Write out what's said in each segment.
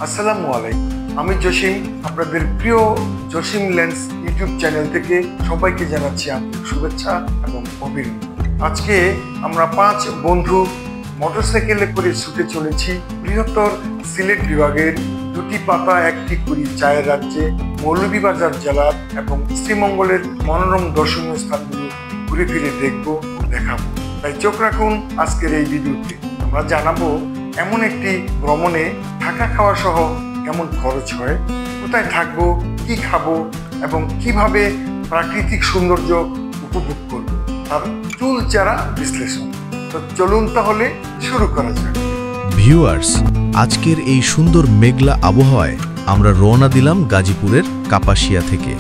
আসসালামু আলাইকুম। আমি জসিম, আপনাদের প্রিয় জসিম লেন্স ইউটিউব চ্যানেল থেকে সবাইকে জানাচ্ছি আন্তরিক শুভেচ্ছা এবং অভিনন্দন। আজকে আমরা 5 বন্ধু মোটরসাইকেলে করে ছুটে চলেছি বৃহত্তর সিলেট বিভাগের দুটি পাতা একটি কুড়ি চায়ের রাজ্যে মৌলভীবাজার জেলার এবং শ্রীমঙ্গলের মনোরম দর্শনীয় স্থানগুলো ঘুরে ফিরে দেখব ও দেখাবো। তাই চোখ রাখুন আজকের এই ভিডিওতে। আমরা জানাবো এমন একটি ভ্রমণে থাকা খাওয়া সহ কেমন খরচ হয়, কোথায় থাকবো, কি খাবো এবং কিভাবে প্রাকৃতিক সৌন্দর্য উপভোগ করব, তার চুলচেরা বিশ্লেষণ। তো চলুন তাহলে শুরু করা যাক। ভিউয়ার্স, আজকের এই সুন্দর মেঘলা আবহাওয়ায় আমরা রওনা দিলাম গাজীপুরের কাপাসিয়া থেকে।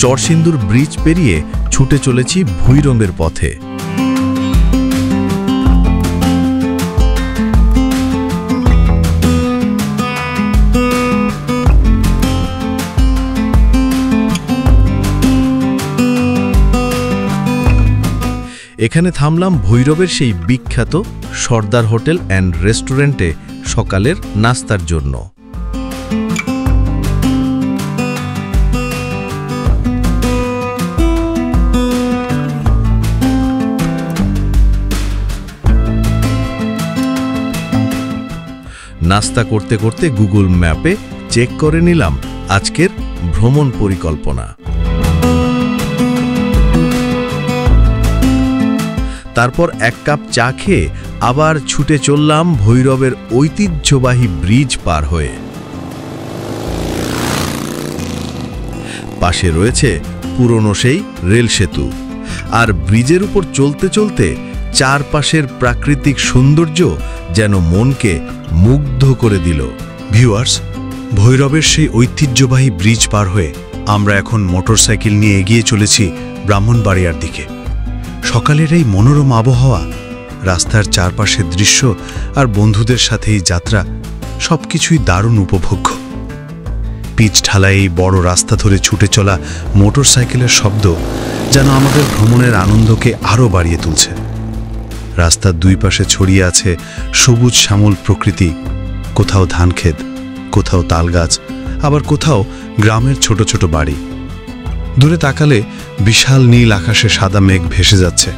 চরসিন্দুর ব্রিজ পেরিয়ে ছুটে চলেছি ভুইরঙের পথে। এখানে থামলাম ভৈরবের সেই বিখ্যাত সর্দার হোটেল অ্যান্ড রেস্টুরেন্টে সকালের নাস্তার জন্য। নাস্তা করতে করতে গুগল ম্যাপে চেক করে নিলাম আজকের ভ্রমণ পরিকল্পনা। তারপর এক কাপ চা খেয়ে আবার ছুটে চললাম ভৈরবের ঐতিহ্যবাহী ব্রিজ পার হয়ে। পাশে রয়েছে পুরনো সেই রেল সেতু, আর ব্রিজের উপর চলতে চলতে চারপাশের প্রাকৃতিক সৌন্দর্য যেন মনকে মুগ্ধ করে দিল। ভিউয়ার্স, ভৈরবের সেই ঐতিহ্যবাহী ব্রিজ পার হয়ে আমরা এখন মোটরসাইকেল নিয়ে এগিয়ে চলেছি ব্রাহ্মণবাড়িয়ার দিকে। সকালের এই মনোরম আবহাওয়া, রাস্তার চারপাশের দৃশ্য আর বন্ধুদের সাথে এই যাত্রা সবকিছুই দারুণ উপভোগ্য। পিচ ঢালাই এই বড় রাস্তা ধরে ছুটে চলা মোটরসাইকেলের শব্দ যেন আমাদের ভ্রমণের আনন্দকে আরও বাড়িয়ে তুলছে। রাস্তার দুই পাশে ছড়িয়ে আছে সবুজ শ্যামল প্রকৃতি, কোথাও ধানক্ষেত, কোথাও তালগাছ, আবার কোথাও গ্রামের ছোট ছোট বাড়ি। দূরে তাকালে বিশাল নীল আকাশে সাদা মেঘ ভেসে যাচ্ছে।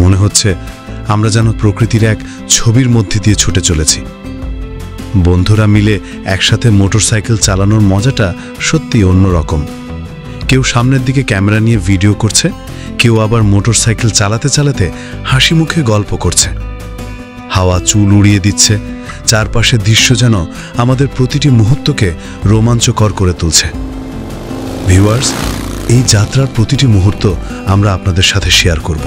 মনে হচ্ছে আমরা যেন প্রকৃতির এক ছবির মধ্যে দিয়ে ছুটে চলেছি। বন্ধুরা মিলে একসাথে মোটরসাইকেল চালানোর মজাটা সত্যি অন্যরকম। কেউ সামনের দিকে ক্যামেরা নিয়ে ভিডিও করছে, কেউ আবার মোটরসাইকেল চালাতে চালাতে হাসি মুখে গল্প করছে। হাওয়া চুল উড়িয়ে দিচ্ছে, চারপাশের দৃশ্য যেন আমাদের প্রতিটি মুহূর্তকে রোমাঞ্চকর করে তুলছে। ভিউয়ার্স, এই যাত্রার প্রতিটি মুহূর্ত আমরা আপনাদের সাথে শেয়ার করব।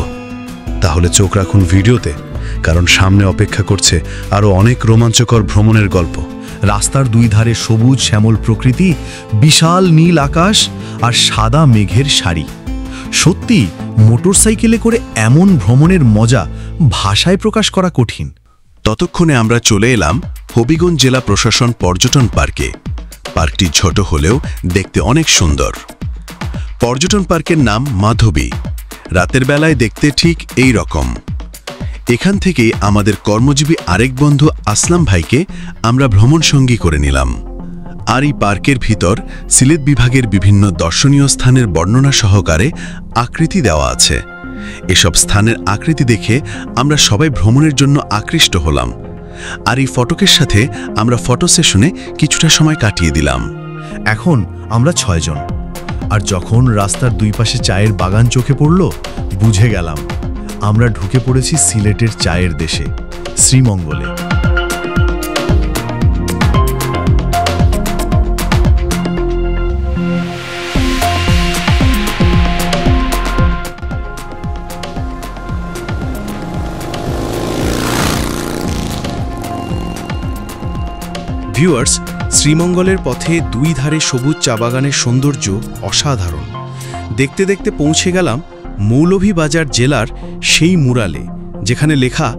তাহলে চোখ রাখুন ভিডিওতে, কারণ সামনে অপেক্ষা করছে আরও অনেক রোমাঞ্চকর ভ্রমণের গল্প। রাস্তার দুই ধারে সবুজ শ্যামল প্রকৃতি, বিশাল নীল আকাশ আর সাদা মেঘের সারি। সত্যি মোটরসাইকেলে করে এমন ভ্রমণের মজা ভাষায় প্রকাশ করা কঠিন। ততক্ষণে আমরা চলে এলাম হবিগঞ্জ জেলা প্রশাসন পর্যটন পার্কে। পার্কটি ছোট হলেও দেখতে অনেক সুন্দর। পর্যটন পার্কের নাম মাধবী। রাতের বেলায় দেখতে ঠিক এই রকম। এখান থেকে আমাদের কর্মজীবী আরেক বন্ধু আসলাম ভাইকে আমরা ভ্রমণ সঙ্গী করে নিলাম। আর এই পার্কের ভিতর সিলেট বিভাগের বিভিন্ন দর্শনীয় স্থানের বর্ণনা সহকারে আকৃতি দেওয়া আছে। এসব স্থানের আকৃতি দেখে আমরা সবাই ভ্রমণের জন্য আকৃষ্ট হলাম। আর এই ফটকের সাথে আমরা ফটো সেশনে কিছুটা সময় কাটিয়ে দিলাম। এখন আমরা 6 জন, আর যখন রাস্তার দুই পাশে চায়ের বাগান চোখে পড়ল, বুঝে গেলাম আমরা ঢুকে পড়েছি সিলেটের চায়ের দেশে, শ্রীমঙ্গলে। ভিউয়ার্স, শ্রীমঙ্গলের পথে দুই ধারে সবুজ চা বাগানের সৌন্দর্য অসাধারণ। দেখতে দেখতে পৌঁছে গেলাম মৌলভীবাজার জেলার সেই মুরালে, যেখানে লেখা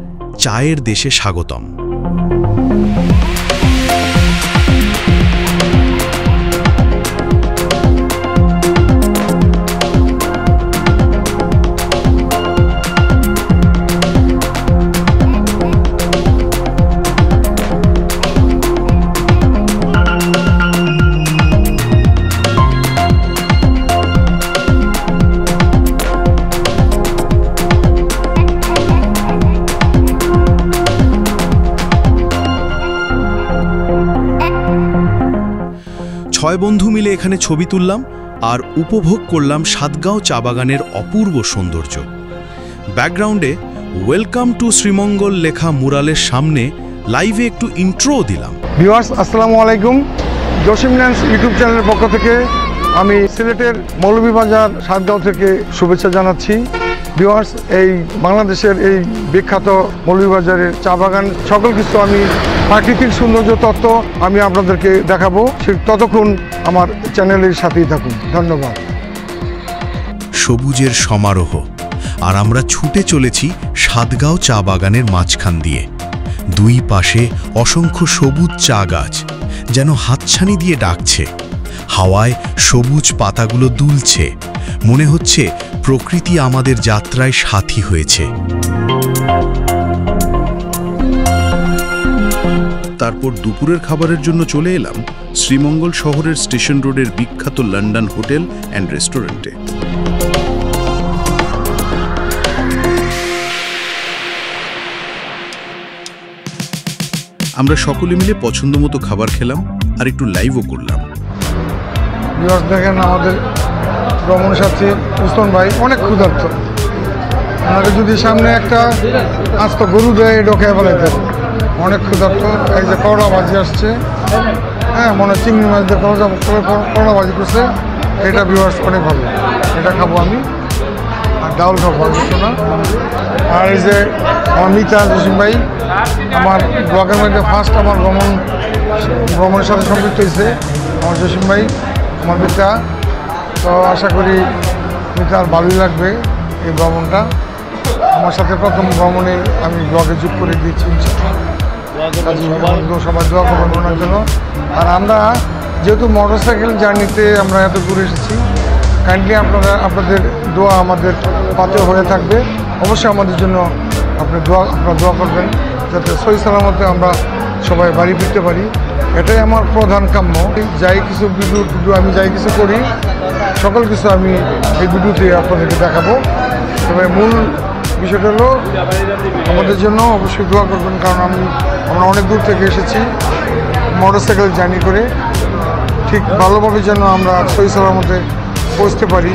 চায়ের দেশে স্বাগতম। 6 বন্ধু মিলে এখানে ছবি তুললাম আর উপভোগ করলাম সাতগাঁও চা বাগানের অপূর্ব সৌন্দর্য। ব্যাকগ্রাউন্ডে ওয়েলকাম টু শ্রীমঙ্গল লেখা মুরালের সামনে লাইভে একটু ইন্ট্রো দিলাম। ভিউয়ার্স আসসালামু আলাইকুম। জসিম ল্যান্ডস ইউটিউব চ্যানেলের পক্ষ থেকে আমি সিলেটের মৌলভীবাজার সাতগাঁও থেকে শুভেচ্ছা জানাচ্ছি। ভিউয়ার্স, এই বাংলাদেশের এই বিখ্যাত মৌলভীবাজারের চা বাগান সকল কিছু আমি প্রাকৃতিক সৌন্দর্য তত্ত্ব আমি আপনাদেরকে দেখাবো। ঠিক ততক্ষণ আমার চ্যানেলের সাথেই থাকুন। ধন্যবাদ। সবুজের সমারোহ, আর আমরা ছুটে চলেছি সাতগাঁও চা বাগানের মাঝখান দিয়ে। দুই পাশে অসংখ্য সবুজ চা গাছ যেন হাতছানি দিয়ে ডাকছে। হাওয়ায় সবুজ পাতাগুলো দুলছে, মনে হচ্ছে প্রকৃতি আমাদের যাত্রায় সাথী হয়েছে। তারপর দুপুরের খাবারের জন্য চলে এলাম শ্রীমঙ্গল শহরের স্টেশন রোডের বিখ্যাত লন্ডন হোটেল অ্যান্ড রেস্টুরেন্টে। আমরা সকলে মিলে পছন্দ মতো খাবার খেলাম আর একটু লাইভও করলাম। দেখেন আমাদের ভ্রমণ সাথী উসমান ভাই অনেক ক্ষুধার্ত। ওনাকে যদি সামনে একটা আস্ত গরু দেয় ঢোকে ফেলাইতে, অনেক ক্ষুধার্ত। এই যে করলা ভাজি আসছে, হ্যাঁ মনে হয় চিংড়ি মাছ দিয়ে করলা ভাজি করছে, এটা ভিউয়ার্স অনেক ভালো, এটা খাবো আমি। আর ডাউল খাবো কিছু না। আর এই যে আমার মিতা জসিম ভাই, আমার ব্লগের মধ্যে ফার্স্ট আমার ভ্রমণের সাথে সম্পৃক্ত হয়েছে আমার জসিম ভাই, আমার মিতা। তো আশা করি মিতার ভালোই লাগবে এই ভ্রমণটা। আমার সাথে প্রথম ভ্রমণে আমি ব্লগে যোগ করে দিয়েছি। সবাই দোয়া করবেন ওনার জন্য। আর আমরা যেহেতু মোটরসাইকেল জার্নিতে আমরা এত দূরে এসেছি, কাইন্ডলি আপনাদের দোয়া আমাদের পাতে হয়ে থাকবে। অবশ্যই আমাদের জন্য আপনারা দোয়া করবেন যাতে সহি সালামতে আমরা সবাই বাড়ি ফিরতে পারি। এটাই আমার প্রধান কাম্য। যাই কিছু ভিডিও আমি যাই কিছু করি, সকল কিছু আমি এই ভিডিওতে আপনাদেরকে দেখাবো। তবে মূল বিষয়টা হলো আমাদের জন্য অবশ্যই দোয়া করবেন, কারণ আমরা অনেক দূর থেকে এসেছি মোটরসাইকেল জার্নি করে। ঠিক ভালোভাবে যেন আমরা সহি সালামতে পৌঁছতে পারি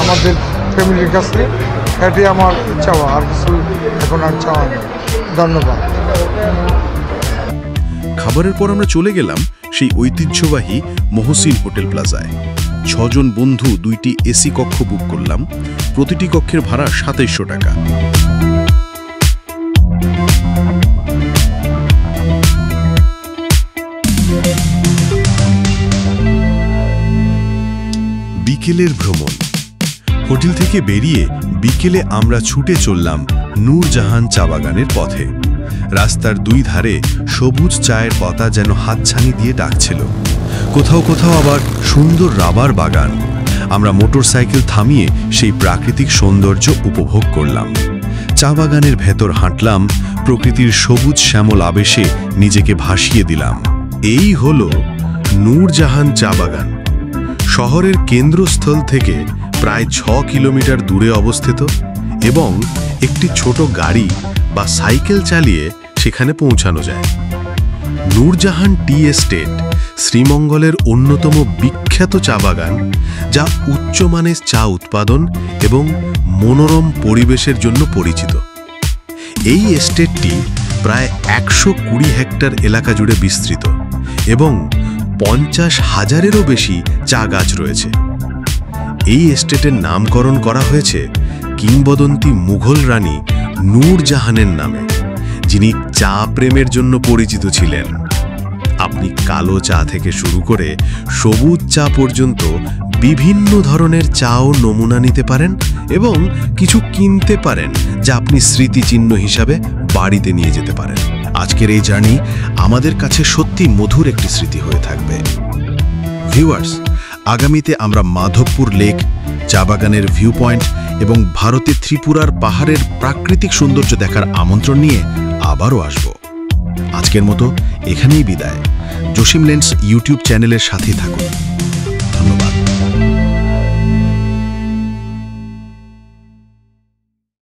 আমাদের ফ্যামিলির কাছে, এটাই আমার চাওয়া। আর কিছু এখন আর চাওয়া নেই। ধন্যবাদ। খাবারের পর আমরা চলে গেলাম সেই ঐতিহ্যবাহী মহসিন হোটেল প্লাজায়। 6 জন বন্ধু 2টি এসি কক্ষ বুক করলাম। প্রতিটি কক্ষের ভাড়া 2700 টাকা। বিকেলের ভ্রমণ। হোটেল থেকে বেরিয়ে বিকেলে আমরা ছুটে চললাম নূরজাহান চা বাগানের পথে। রাস্তার দুই ধারে সবুজ চায়ের পাতা যেন হাতছানি দিয়ে ডাকছিল। কোথাও কোথাও আবার সুন্দর রাবার বাগান। আমরা মোটরসাইকেল থামিয়ে সেই প্রাকৃতিক সৌন্দর্য উপভোগ করলাম। চা বাগানের ভেতর হাঁটলাম, প্রকৃতির সবুজ শ্যামল আবেশে নিজেকে ভাসিয়ে দিলাম। এই হলো নূরজাহান চা বাগান। শহরের কেন্দ্রস্থল থেকে প্রায় 6 কিলোমিটার দূরে অবস্থিত এবং একটি ছোট গাড়ি বা সাইকেল চালিয়ে সেখানে পৌঁছানো যায়। নূরজাহান টি এস্টেট শ্রীমঙ্গলের অন্যতম বিখ্যাত চা বাগান, যা উচ্চমানের চা উৎপাদন এবং মনোরম পরিবেশের জন্য পরিচিত। এই এস্টেটটি প্রায় 120 হেক্টর এলাকা জুড়ে বিস্তৃত এবং 50,000-এরও বেশি চা গাছ রয়েছে। এই এস্টেটের নামকরণ করা হয়েছে কিংবদন্তি মুঘল রানী নূরজাহানের নামে, যিনি চা প্রেমের জন্য পরিচিত ছিলেন। আপনি কালো চা থেকে শুরু করে সবুজ চা পর্যন্ত বিভিন্ন ধরনের চাও নমুনা নিতে পারেন এবং কিছু কিনতে পারেন যা আপনি স্মৃতিচিহ্ন হিসাবে বাড়িতে নিয়ে যেতে পারেন। আজকের এই জার্নি আমাদের কাছে সত্যি মধুর একটি স্মৃতি হয়ে থাকবে। ভিউয়ার্স, আগামীতে আমরা মাধবপুর লেক, চা বাগানের ভিউ পয়েন্ট এবং ভারতের ত্রিপুরার পাহাড়ের প্রাকৃতিক সৌন্দর্য দেখার আমন্ত্রণ নিয়ে আবারও আসব। আজকের মতো এখানেই বিদায়। জসিম ল্যান্ডস ইউটিউব চ্যানেলের সাথেই থাকুন।